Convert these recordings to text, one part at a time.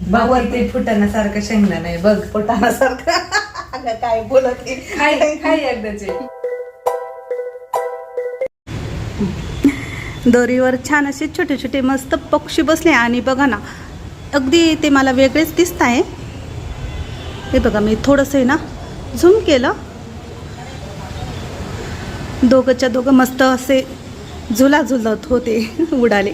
बाबा ते फुटाण्यासारखं शेंगदा नाही बघ फुटाण्यासारखं काय बोलत काय एकदाचे दोरीवर छान असे छोटे छोटे मस्त पक्षी बसले आणि बघा ना अगदी ते मला वेगळेच दिसत आहे. हे बघा मी थोडंसं आहे ना झूम केलं. दोघंच्या दोघं मस्त असे झुला झुलत होते उडाले.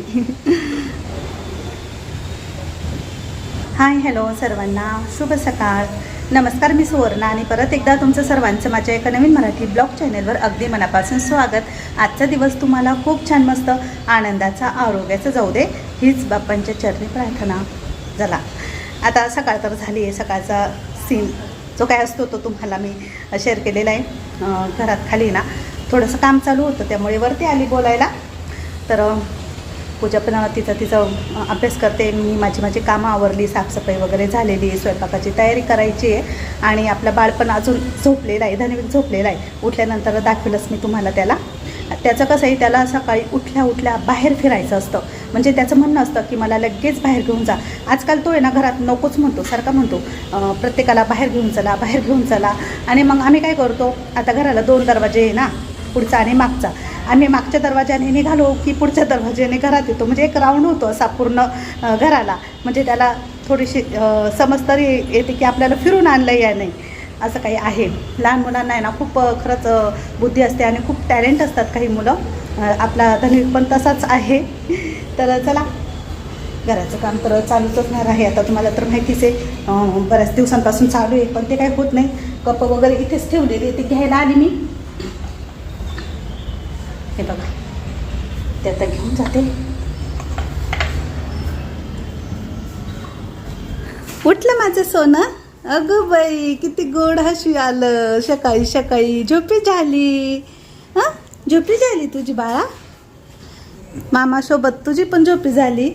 हाय हॅलो सर्वांना शुभ सकाळ नमस्कार. मी सुवर्णा आणि परत एकदा तुमचं सर्वांचं माझ्या एका नवीन मराठी ब्लॉग चॅनलवर अगदी मनापासून स्वागत. आजचा दिवस तुम्हाला खूप छान मस्त आनंदाचा आरोग्याचा जाऊ दे हीच बाप्पांच्या चरणी प्रार्थना. चला आता सकाळ तर झाली आहे. सकाळचा सीन जो काय असतो तो तुम्हाला मी शेअर केलेला आहे. घरात खाली ना थोडंसं काम चालू होतं त्यामुळे वरती आली बोलायला. तर पूजा पण तिचा अभ्यास करते. मी माझी कामं आवरली, साफसफाई वगैरे झालेली आहे, स्वयंपाकाची तयारी करायची आहे. आणि आपलं बाळ पण अजून झोपलेलं आहे, धन्यवीर झोपलेला आहे. उठल्यानंतर दाखवलंच मी तुम्हाला त्याला. त्याचं कसं आहे त्याला सकाळी उठल्या बाहेर फिरायचं असतं. म्हणजे त्याचं म्हणणं असतं की मला लगेच बाहेर घेऊन जा. आजकाल तो आहे ना घरात नकोच म्हणतो, सारखा म्हणतो प्रत्येकाला बाहेर घेऊन चला. आणि मग आम्ही काय करतो, आता घराला 2 दरवाजे आहे ना, पुढचा आणि मागचा. आम्ही मागच्या दरवाजाने निघालो की पुढच्या दरवाजाने घरात येतो. म्हणजे एक राऊंड होतो असा पूर्ण घराला. म्हणजे त्याला थोडीशी समज तरी येते की आपल्याला फिरून आणलं या नाही असं काही आहे. लहान मुलांना आहे ना खूप खरंच बुद्धी असते आणि खूप टॅलेंट असतात काही मुलं. आपला धन्यवीर पण तसाच आहे. तर चला घराचं काम तर चालूच असणार आहे. आता तुम्हाला तर माहितीच आहे बऱ्याच दिवसांपासून चालू आहे, पण ते काही होत नाही. कप वगैरे इथेच ठेवलेले ते घ्यायला आली मी. हे बघा ते आता घेऊन जाते. उठलं माझं सोनं. अगं बाई किती गोड हसू आलं. सकाळी झोपी झाली. हां झोपी झाली तुझी बाळा. मामासोबत तुझी पण झोपी झाली.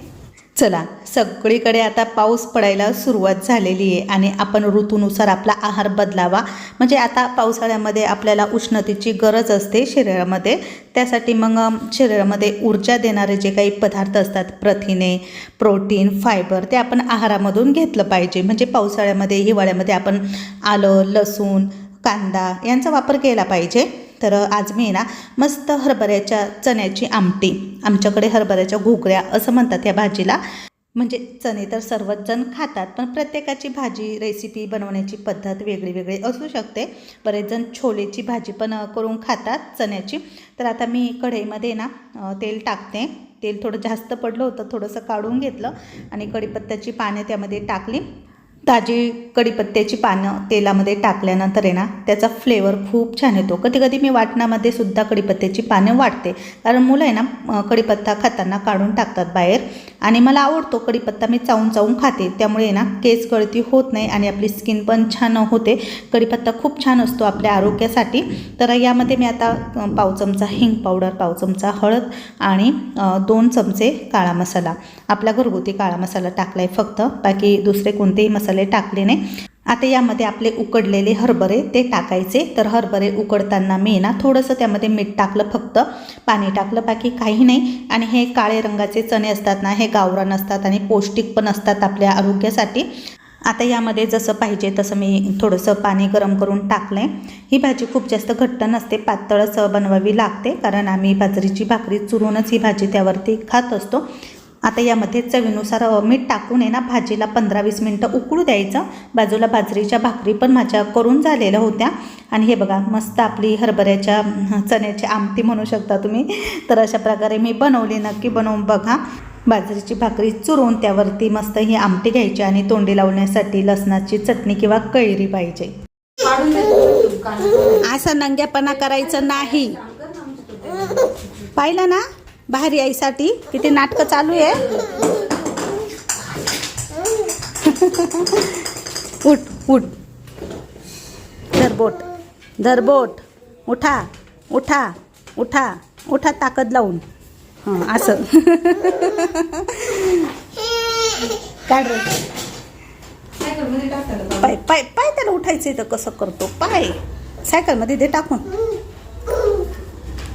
चला सगळीकडे आता पाऊस पडायला सुरुवात झालेली आहे आणि आपण ऋतूनुसार आपला आहार बदलावा. म्हणजे आता पावसाळ्यामध्ये आपल्याला उष्णतेची गरज असते शरीरामध्ये. त्यासाठी मग शरीरामध्ये ऊर्जा देणारे जे काही पदार्थ असतात, प्रथिने, प्रोटीन, फायबर, ते आपण आहारामधून घेतलं पाहिजे. म्हणजे पावसाळ्यामध्ये हिवाळ्यामध्ये आपण आलं, लसूण, कांदा यांचा वापर केला पाहिजे. तर आज मी ना मस्त हरभऱ्याच्या चण्याची आमटी, आमच्याकडे हरभऱ्याच्या घुगऱ्या असं म्हणतात या भाजीला. म्हणजे चणे तर सर्वच जण खातात, पण प्रत्येकाची भाजी रेसिपी बनवण्याची पद्धत वेगळी असू शकते. बरेच जण छोलेची भाजी पण करून खातात चण्याची. तर आता मी कढईमध्ये ना तेल टाकते. तेल थोडं जास्त पडलं होतं, थोडंसं काढून घेतलं आणि कढीपत्त्याची पाने त्यामध्ये टाकली. ताजी कढीपत्त्याची पानं तेलामध्ये टाकल्यानंतर आहे ना त्याचा फ्लेवर खूप छान येतो. कधी मी वाटणामध्ये सुद्धा कढीपत्त्याची पानं वाटते, कारण मुलं आहे ना कढीपत्ता खाताना काढून टाकतात बाहेर. आणि मला आवडतो कढीपत्ता, मी चावून खाते. त्यामुळे ना केस गळती होत नाही आणि आपली स्किन पण छान होते. कढीपत्ता खूप छान असतो आपल्या आरोग्यासाठी. तर यामध्ये मी आता 1 चमचा हिंग पावडर, 1 चमचा हळद आणि 2 चमचे काळा मसाला, आपला घरगुती काळा मसाला टाकला आहे फक्त, बाकी दुसरे कोणतेही मसाले टाकले नाही. आता यामध्ये आपले उकडलेले हरभरे ते टाकायचे. तर हरभरे उकडताना मी ना थोडंसं त्यामध्ये मीठ टाकलं, फक्त पाणी टाकलं, बाकी काही नाही. आणि हे काळे रंगाचे चणे असतात ना, हे गावरान असतात आणि पौष्टिक पण असतात आपल्या आरोग्यासाठी. आता यामध्ये जसं पाहिजे तसं मी थोडंसं पाणी गरम करून टाकलं आहे. ही भाजी खूप जास्त घट्ट नसते, पातळच बनवावी लागते, कारण आम्ही बाजरीची भाकरी चुरूनच ही भाजी त्यावरती खात असतो. आता यामध्ये चवीनुसार मीठ टाकून आहे ना भाजीला 15-20 मिनटं उकळू द्यायचं. बाजूला बाजरीच्या भाकरी पण माझ्या करून झालेल्या होत्या. आणि हे बघा मस्त आपली हरभऱ्याच्या चण्याची आमटी म्हणू शकता तुम्ही. तर अशा प्रकारे मी बनवली, नक्की बनवून बघा. बाजरीची भाकरी चुरून त्यावरती मस्त ही आमटी घ्यायची आणि तोंडी लावण्यासाठी लसणाची चटणी किंवा कैरी पाहिजे. असं नंग्यापणा करायचं नाही. पाहिलं ना बाहेर यायसाठी किती नाटकं चालू आहे. उठ धरबोट उठा ताकद लावून. हां असं काढ रे. पाय त्याला उठायचं तर कसं करतो पाय. सायकलमध्ये दे टाकून.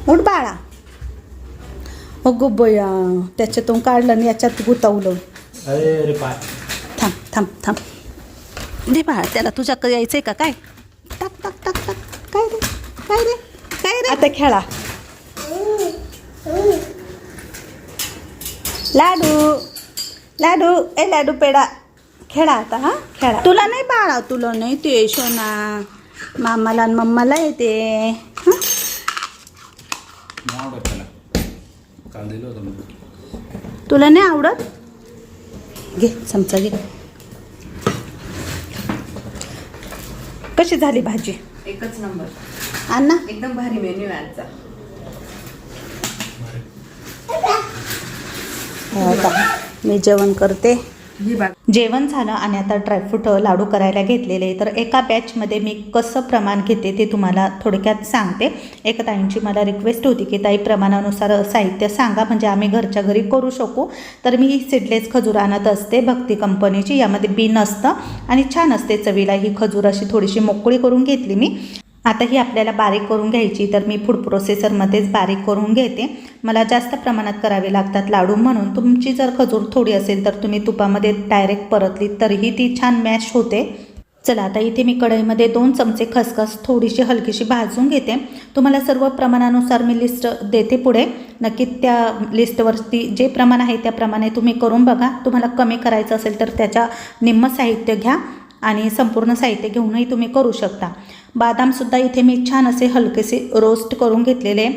उठ बाळा. अगो बया त्याच्यातून काढलं आणि याच्यात गुतावलं. अरे पाय थांब थांब थांब दे बाळा, त्याला तुझ्याकडे यायचंय का काय? टाक टाक टाक टाक. काय रे काय रे काय रे? आता खेळा. लाडू लाडू ए लाडू पेडा खेळा आता. हां खेळा. तुला नाही बाळा, तुला नाही ते सोना, मामाला आणि मम्माला येते. हां तुला नाही आवडत? घे चमचा घे. कशी झाली भाजी? एकच नंबर. अण्णा एकदम भारी मेन्यू आहे आजचा. आता मी जेवण करते. ही बाग जेवण झालं आणि आता ड्रायफ्रूट लाडू करायला घेतलेले. तर एका बॅचमध्ये मी कसं प्रमाण घेते ते तुम्हाला थोडक्यात सांगते. एका ताईंची मला रिक्वेस्ट होती की ताई प्रमाणानुसार साहित्य सांगा, म्हणजे आम्ही घरच्या घरी करू शकू. तर मी सीडलेस खजूर आणत असते भक्ती कंपनीची. यामध्ये बी नसतं आणि छान असते चवीला. ही खजूर अशी थोडीशी मोकळी करून घेतली मी. आता ही आपल्याला बारीक करून घ्यायची. तर मी फूड प्रोसेसरमध्येच बारीक करून घेते. मला जास्त प्रमाणात करावे लागतात लाडू, म्हणून तुमची जर खजूर थोडी असेल तर तुम्ही तुपामध्ये डायरेक्ट परतली तरीही ती छान मॅश होते. चला आता इथे मी कढईमध्ये 2 चमचे खसखस थोडीशी हलकीशी भाजून घेते. तुम्हाला सर्व प्रमाणानुसार मी लिस्ट देते पुढे. नक्की त्या लिस्टवरती जे प्रमाण आहे त्याप्रमाणे तुम्ही करून बघा. तुम्हाला कमी करायचं असेल तर त्याच्या निम्म साहित्य घ्या आणि संपूर्ण साहित्य घेऊनही तुम्ही करू शकता. बदामसुद्धा इथे मी छान असे हलकेसे रोस्ट करून घेतलेले.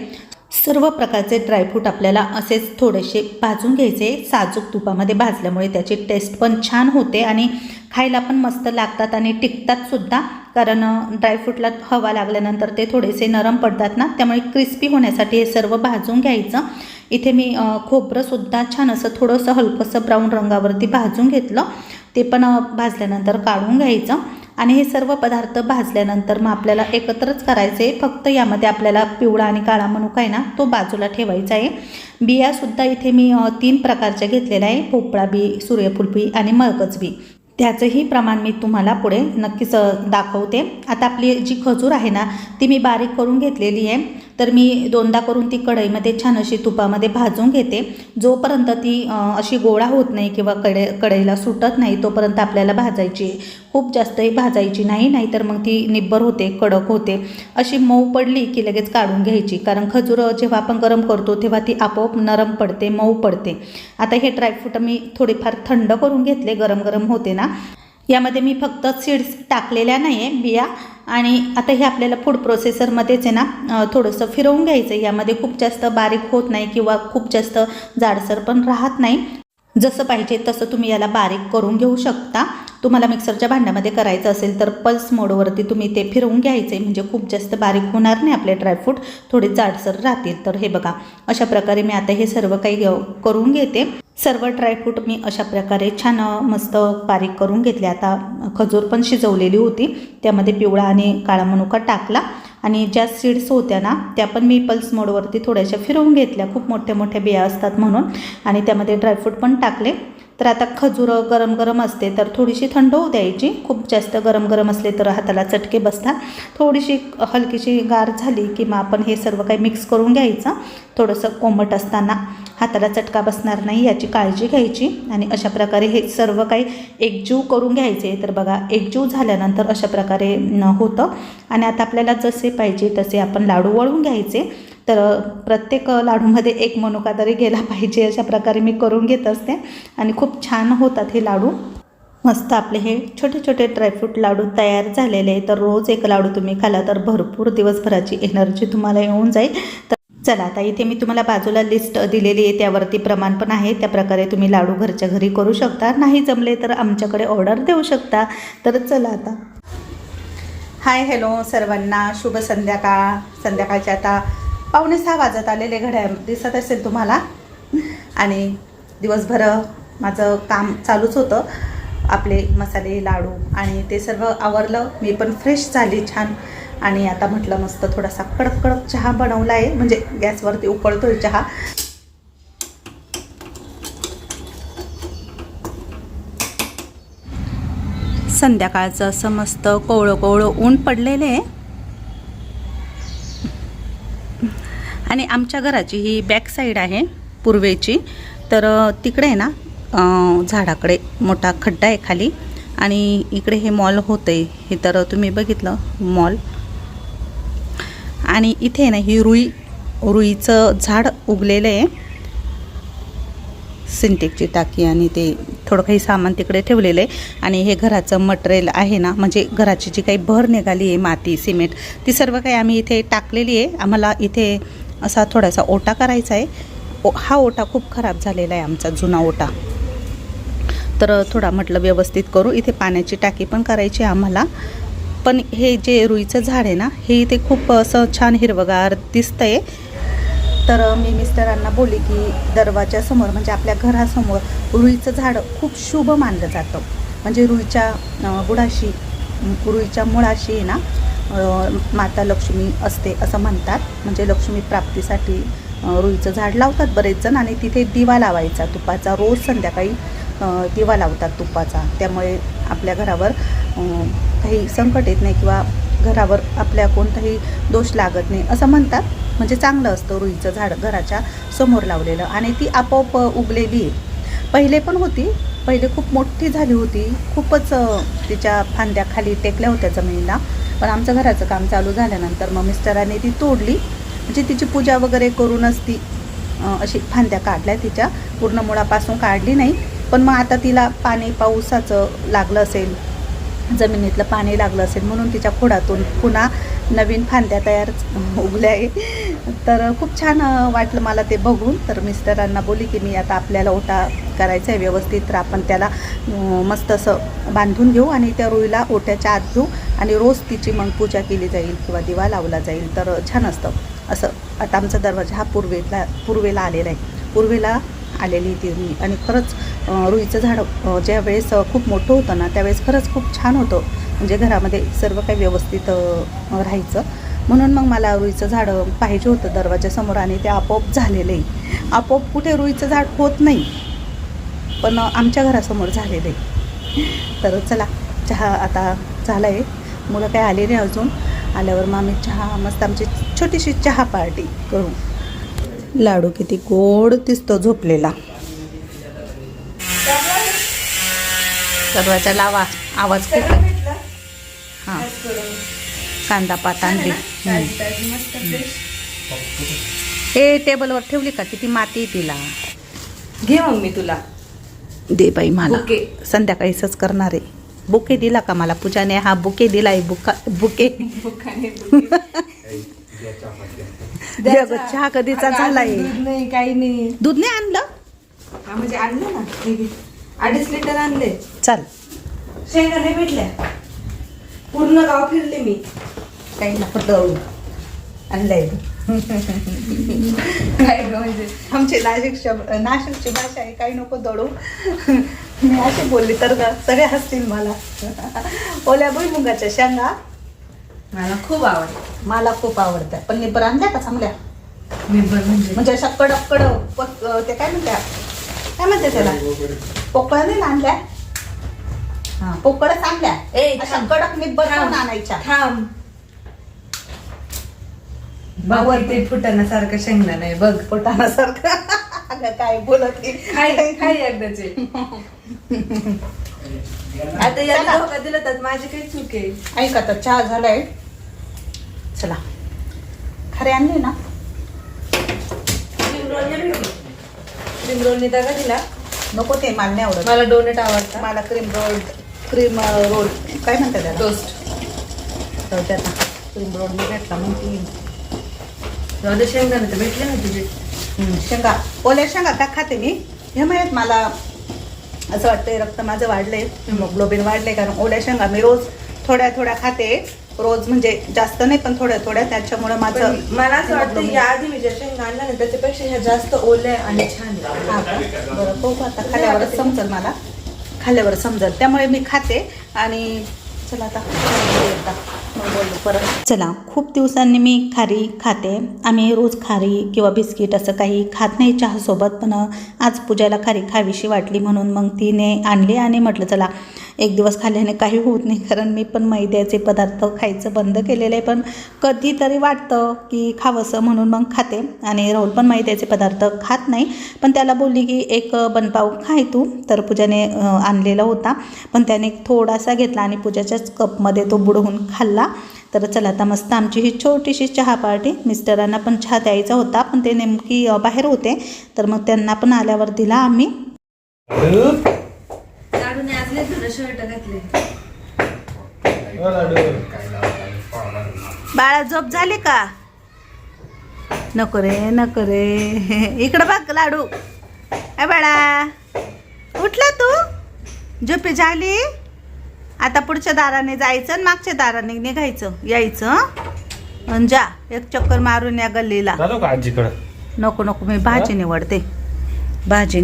सर्व प्रकारचे ड्रायफ्रूट आपल्याला असेच थोडेसे भाजून घ्यायचे. साजूक तुपामध्ये भाजल्यामुळे त्याची टेस्ट पण छान होते आणि खायला पण मस्त लागतात आणि टिकतात सुद्धा. कारण ड्रायफ्रूटला हवा लागल्यानंतर ते थोडेसे नरम पडतात ना, त्यामुळे क्रिस्पी होण्यासाठी हे सर्व भाजून घ्यायचं. इथे मी खोबरंसुद्धा छान असं थोडंसं हलकंसं ब्राऊन रंगावरती भाजून घेतलं. ते पण भाजल्यानंतर काढून घ्यायचं. आणि हे सर्व पदार्थ भाजल्यानंतर मग आपल्याला एकत्रच करायचे. फक्त यामध्ये आपल्याला पिवळा आणि काळा मनुका आहे ना, तो बाजूला ठेवायचा आहे. बियासुद्धा इथे मी 3 प्रकारच्या घेतलेल्या आहे. भोपळा बी, सूर्यफूल बी आणि मरकज बी. त्याचंही प्रमाण मी तुम्हाला पुढे नक्कीच दाखवते. आता आपली जी खजूर आहे ना ती मी बारीक करून घेतलेली आहे. तर मी 2दा करून ती कढईमध्ये छान अशी तुपामध्ये भाजून घेते. जोपर्यंत ती अशी गोळा होत नाही किंवा कढईला सुटत नाही तोपर्यंत आपल्याला भाजायची. खूप जास्तही भाजायची नाही, नाहीतर मग ती निब्बर होते, कडक होते. अशी मऊ पडली की लगेच काढून घ्यायची. कारण खजूर जेव्हा आपण गरम करतो तेव्हा ती आपोआप नरम पडते, मऊ पडते. आता हे ड्रायफ्रूट मी थोडेफार थंड करून घेतले. गरम गरम होते ना. यामध्ये मी फक्त सीड्स टाकलेल्या नाही आहे, बिया. आणि आता हे आपल्याला फूड प्रोसेसरमध्येच आहे ना थोडंसं फिरवून घ्यायचं. यामध्ये खूप जास्त बारीक होत नाही किंवा खूप जास्त जाडसर पण राहत नाही. जसं पाहिजे तसं तुम्ही याला बारीक करून घेऊ शकता. तुम्हाला मिक्सरच्या भांड्यामध्ये करायचं असेल तर पल्स मोडवरती तुम्ही ते फिरवून घ्यायचे, म्हणजे खूप जास्त बारीक होणार नाही आपले ड्रायफ्रूट, थोडे जाडसर राहतील. तर हे बघा अशा प्रकारे मी आता हे सर्व काही करून घेते. सर्व ड्रायफ्रूट मी अशा प्रकारे छान मस्त बारीक करून घेतले. आता खजूर पण शिजवलेली होती, त्यामध्ये पिवळा आणि काळा मनुका टाकला आणि ज्या सीड्स होत्या ना त्या पण मी पल्स मोडवरती थोड्याशा फिरवून घेतल्या. खूप मोठ्या मोठ्या बिया असतात म्हणून. आणि त्यामध्ये ड्रायफ्रूट पण टाकले. तर आता खजूर गरम गरम असते तर थोडीशी थंड होऊ द्यायची. खूप जास्त गरम गरम असले तर हाताला चटके बसतात. थोडीशी हलकीशी गार झाली की मग आपण हे सर्व काही मिक्स करून घ्यायचं. थोडंसं कोमट असताना हाताला चटका बसणार नाही याची काळजी घ्यायची. आणि अशा प्रकारे हे सर्व काही एकजीव करून घ्यायचे. तर बघा एकजीव झाल्यानंतर अशा प्रकारे होतं. आणि आता आपल्याला जसे पाहिजे तसे आपण लाडू वळून घ्यायचे. तर प्रत्येक लाडूमध्ये एक मनुका तरी गेला पाहिजे, अशा प्रकारे मी करून घेत असते. आणि खूप छान होतात हे लाडू. मस्त आपले हे छोटे छोटे ड्रायफ्रूट लाडू तयार झालेले आहे. तर रोज एक लाडू तुम्ही खाला तर भरपूर दिवसभराची एनर्जी तुम्हाला येऊन जाईल. तर चला आता इथे मी तुम्हाला बाजूला लिस्ट दिलेली आहे, त्यावरती प्रमाण पण आहे. त्या प्रकारे तुम्ही लाडू घरच्या घरी करू शकता. नाही जमले तर आमच्याकडे ऑर्डर देऊ शकता. तर चला आता हाय हॅलो सर्वांना, शुभ संध्याकाळ. संध्याकाळचे आता 5:45 वाजत आलेले घड्याळ दिसत असेल तुम्हाला. आणि दिवसभर माझं काम चालूच होतं. आपले मसाले लाडू आणि ते सर्व आवरलं. मी पण फ्रेश झाली छान. आणि आता म्हटलं मस्त थोडासा कडक कडक चहा बनवला आहे, म्हणजे गॅसवरती उकळतोय चहा. संध्याकाळचं असं मस्त कोवळं कोवळं ऊन पडलेलं आहे. आणि आमच्या घराची ही बॅक साईड आहे पूर्वेची. तर तिकडे आहे ना झाडाकडे मोठा खड्डा आहे खाली आणि इकडे हे मॉल होतं आहे. हे तर तुम्ही बघितलं मॉल. आणि इथे ना ही रुईचं झाड उगलेलं आहे. सिंटेक्सची टाकी आणि ते थोडं काही सामान तिकडे ठेवलेलं आहे. आणि हे घराचं मटेरियल आहे ना, म्हणजे घराची जी काही भर निघाली आहे, माती सिमेंट, ती सर्व काही आम्ही इथे टाकलेली आहे. आम्हाला इथे असा थोडासा ओटा करायचा आहे. हा ओटा खूप खराब झालेला आहे, आमचा जुना ओटा. तर थोडा म्हटलं व्यवस्थित करू. इथे पाण्याची टाकी पण करायची आम्हाला. पण हे जे रुईचं झाड आहे ना, हे इथे खूप असं छान हिरवगार दिसतं आहे. तर मी मिस्टरांना बोलली की दरवाजासमोर म्हणजे आपल्या घरासमोर रुईचं झाड खूप शुभ मानलं जातं. म्हणजे रुईच्या बुडाशी, रुईच्या मुळाशी आहे ना माता लक्ष्मी असते असं म्हणतात. म्हणजे लक्ष्मी प्राप्तीसाठी रुईचं झाड लावतात बरेच जण. आणि तिथे दिवा लावायचा तुपाचा, रोज संध्याकाळी दिवा लावतात तुपाचा. त्यामुळे आपल्या घरावर काही संकट येत नाही किंवा घरावर आपल्या कोणताही दोष लागत नाही असं म्हणतात. म्हणजे चांगलं असतं रुईचं झाड घराच्या समोर लावलेलं. आणि ती आपोआप उगलेली आहे. पहिले पण होती, पहिले खूप मोठी झाली होती, खूपच तिच्या फांद्या खाली टेकल्या होत्या जमिनीला. पण आमचं घराचं काम चालू झाल्यानंतर मग मिस्टरांनी ती तोडली. म्हणजे तिची पूजा वगैरे करूनच ती अशी फांद्या काढल्या, तिच्या पूर्ण मुळापासून काढली नाही. पण मग आता तिला पाणी पावसाचं लागलं असेल, जमिनीतलं पाणी लागलं असेल, म्हणून तिच्या खोडातून पुन्हा नवीन फांद्या तयार उगल्या आहे. तर खूप छान वाटलं मला ते बघून. तर मिस्टरांना बोलली की मी आता आपल्याला ओटा करायचा आहे व्यवस्थित, तर आपण त्याला मस्त असं बांधून घेऊ आणि त्या रुईला ओट्याच्या आत घेऊ आणि रोज तिची मग पूजा केली जाईल किंवा दिवा लावला जाईल, तर छान असतं असं. आता आमचा दरवाजा हा पूर्वेला आलेला आहे, पूर्वेला आलेली ती रुई. आणि खरंच रुईचं झाड ज्या वेळेस खूप मोठं होतं ना, त्यावेळेस खरंच खूप छान होतं. म्हणजे घरामध्ये सर्व काही व्यवस्थित राहायचं. म्हणून मग मला रुईचं झाड पाहिजे होतं दरवाजासमोर आणि ते आपोआप झालेलं आहे. आपोआप कुठे रुईचं झाड होत नाही, पण आमच्या घरासमोर झालेलं आहे. तर चला, चहा आता झाला आहे. मुलं काही आले नाही अजून. आल्यावर मग आम्ही चहा मस्त आमची छोटीशी चहा पार्टी करू. लाडू किती गोड दिसतो झोपलेला. दरवाजा लावा, आवाज खूप आहे. हां, कांदा पात आणली. हे टेबलवर ठेवली का? किती माती तिला. घे मग मी तुला दे बाई मला. बुके. संध्याकाळी असंच करणार आहे. बुके दिला का मला पूजाने? हा बुके दिलाय. बुके चहा कधीचा झालाय. दूध नाही, काही नाही. दूध नाही आणलं? हा म्हणजे आणलं ना, 2.5 लिटर आणले. चल. शेंगा नाही भेटल्या, पूर्ण गाव फिरले मी, काही नको दळून आणलंय. काय ग, म्हणजे आमची नाशिकची भाषा आहे, काही नको दळू. मी अशी बोलली तर सगळे हसतील मला. ओल्या भुईमुगाच्या शेंगा मला खूप आवडतं. मला खूप आवडतात. पण निब्बर आणल्या का चांगल्या? निब्बर म्हणजे अशा कडक ते काय म्हणते त्याला, पोकळ नाही आणल्या. हा, पोकळच आणल्या. अशा कडक निब्बर आणायच्या. थांब, वरती फुटाण्यासारखं शेंगदा नाही बघ, फुटाण्यासारखं. काय बोलत खाई एकदाचे. आता याला धोका दिला तर माझी काही चूक आहे. ऐका, तर चहा झालाय. चला, खरे आणले ना. क्रीम रोलने दगा दिला. नको, ते मला नाही आवडत. मला डोनेट आवडतं. मला क्रीम रोल काय म्हणतात त्याला? टोस्ट. तर त्याचा क्रीम रोल मी घेतला म्हणते. शेंगदाणे तर भेटले ना तुझे. शेंगा, ओल्या शेंगा का खाते मी. हे माहीत मला असं वाटतंय रक्त माझं वाढलंय, हिमोग्लोबिन वाढलंय. कारण ओल्या शेंगा मी रोज थोड्या थोड्या खाते. रोज म्हणजे जास्त नाही, पण थोड्या थोड्या. त्याच्यामुळे माझं मला असं वाटतं या आधी मी ज्या शेंगा आणल्या ना त्याच्यापेक्षा ह्या जास्त ओल्या आणि छान. बरं, बघू आता खाल्ल्यावरच समजेल मला. खाल्ल्यावर समजेल, त्यामुळे मी खाते. आणि चला आता बोललो परत. चला, खूप दिवसांनी मी खारी खाते. आम्ही रोज खारी किंवा बिस्किट असं काही खात नाही चहासोबत. पण आज पूजाला खारी खावीशी वाटली म्हणून मग तिने आणली आणि म्हटलं चला एक दिवस खाल्ल्याने काही होत नाही, कारण मी पण मैद्याचे पदार्थ खायचं बंद केलेलं आहे, पण कधीतरी वाटतं की खावंसं म्हणून मग खाते. आणि राहुल पण मैद्याचे पदार्थ खात नाही, पण त्याला बोलली की एक बनपाव खाय तू, तर पूजाने आणलेला होता, पण त्याने थोडासा घेतला आणि पूजाच्याच कपमध्ये तो बुडवून खाल्ला. तर चला आता मस्त आमची ही छोटीशी चहा पार्टी. मिस्टरांना पण चहा द्यायचा होता, पण ते नेमकी बाहेर होते, तर मग त्यांना पण आल्यावर दिला आम्ही. लाडूने आज लय जुनं शर्ट घातले. बाळा झोप झाली का? नको रे इकडं बघ लाडू. ए बाळा, उठला तू? झोपी झाली? आता पुढच्या दाराने जायचं आणि मागच्या दाराने निघायचं, यायचं आणि जा एक चक्कर मारून या गल्लीला. नको मी भाजी निवडते. भाजी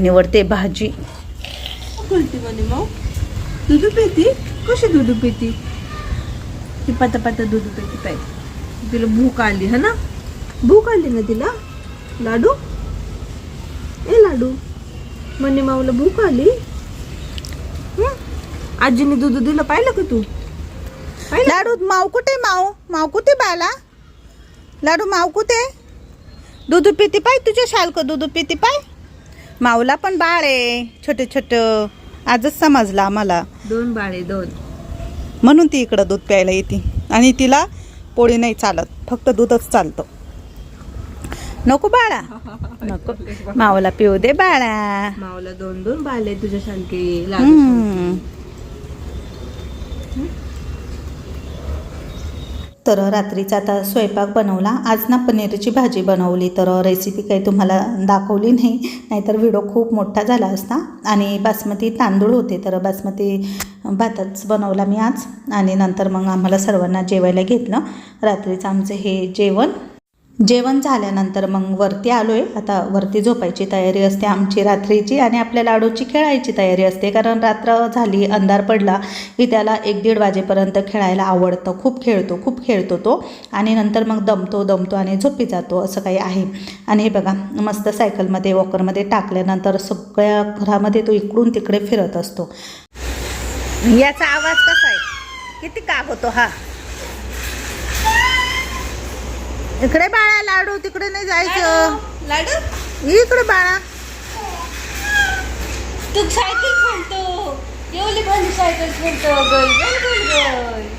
बोलती म्हणे मग दूध पिती. कशी दूध पिती? ती पाता दूध पिती पाहिजे. तिला भूक आली है ना? भूक आली ना तिला? लाडू ए लाडू म्हणे माऊला भूक आली. आजीने दूध दिलं, पाहिलं का तू? लाडू माव कुठे बाला? लाडू माव कुठे? दूध पिती पाय, तुझ्या शालक दूध पिती पाय. माऊला पण बाळ आहे छोटे आजच समजला आम्हाला. 2 बाळे 2 म्हणून ती इकडं दूध प्यायला येते, आणि तिला पोळी नाही चालत, फक्त दूधच चालतं. नको बाळा, नको, माऊला पिऊ दे बाळा. माऊला 2 बाळे तुझ्यासारखे. तर रात्रीचा आता स्वयंपाक बनवला. आज ना पनीरची भाजी बनवली, तर रेसिपी काही तुम्हाला दाखवली नाही, नाहीतर व्हिडिओ खूप मोठा झाला असता. आणि बासमती तांदूळ होते, तर बासमती भातच बनवला मी आज. आणि नंतर मग आम्हाला सर्वांना जेवायला घेतलं. रात्रीचं आमचं हे जेवण झाल्यानंतर मग वरती आलो आहे. आता वरती झोपायची तयारी असते आमची रात्रीची, आणि आपल्या लाडूची खेळायची तयारी असते, कारण रात्र झाली, अंधार पडला की त्याला 1-1:30 वाजेपर्यंत खेळायला आवडतं. खूप खेळतो तो, आणि नंतर मग दमतो आणि झोपी जातो, असं काही आहे. आणि हे बघा, मस्त सायकलमध्ये वॉकरमध्ये टाकल्यानंतर सगळ्या घरामध्ये तो इकडून तिकडे फिरत असतो. याचा आवाज कसा आहे, किती काग होतो हा. इकडे बाळा लाडू, तिकडे नाही जायचं. लाडू इकडे बाळा. तू सायकल खेळतो, एवढी भारी सायकल खेळतो. गोल.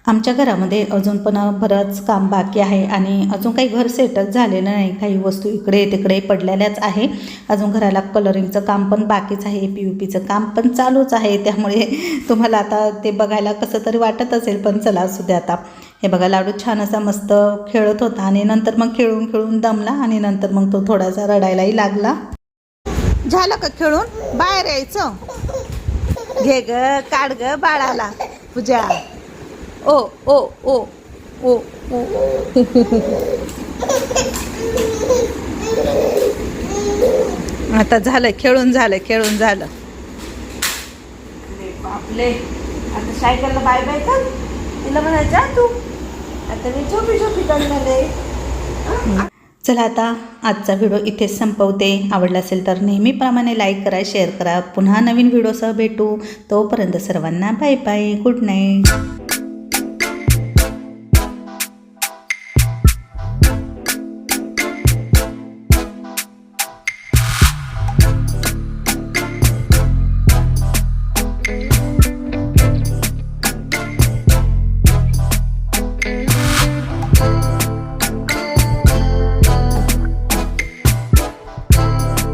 आमच्या घरामध्ये अजून पण बरंच काम बाकी आहे, आणि अजून काही घर सेटच झालेलं नाही. काही वस्तू इकडे तिकडे पडलेल्याच आहे. अजून घराला कलरिंगचं काम पण बाकीच आहे, POPचं काम पण चालूच आहे. त्यामुळे तुम्हाला आता ते बघायला कसं तरी वाटत असेल, पण चला असू द्या. आता हे बघा, लाडू छान असा मस्त खेळत होता, आणि नंतर मग खेळून दमला, आणि नंतर मग तो थोडासा रडायलाही लागला. झालं का खेळून? बाहेर यायचं. घे ग, काढ ग बाळाला पूजा. ओ ओ ओ ओ ओ आता झालं, खेळून झालं. बापले, आता सायकलला बाय कर. तिला म्हणायचं तू आता मी झोपी करणार आहे. चला, आता आजचा व्हिडिओ इथेच संपवते. आवडला असेल तर नेहमीप्रमाणे लाईक करा, शेअर करा. पुन्हा नवीन व्हिडिओसह भेटू. तोपर्यंत सर्वांना बाय बाय, गुड नाईट.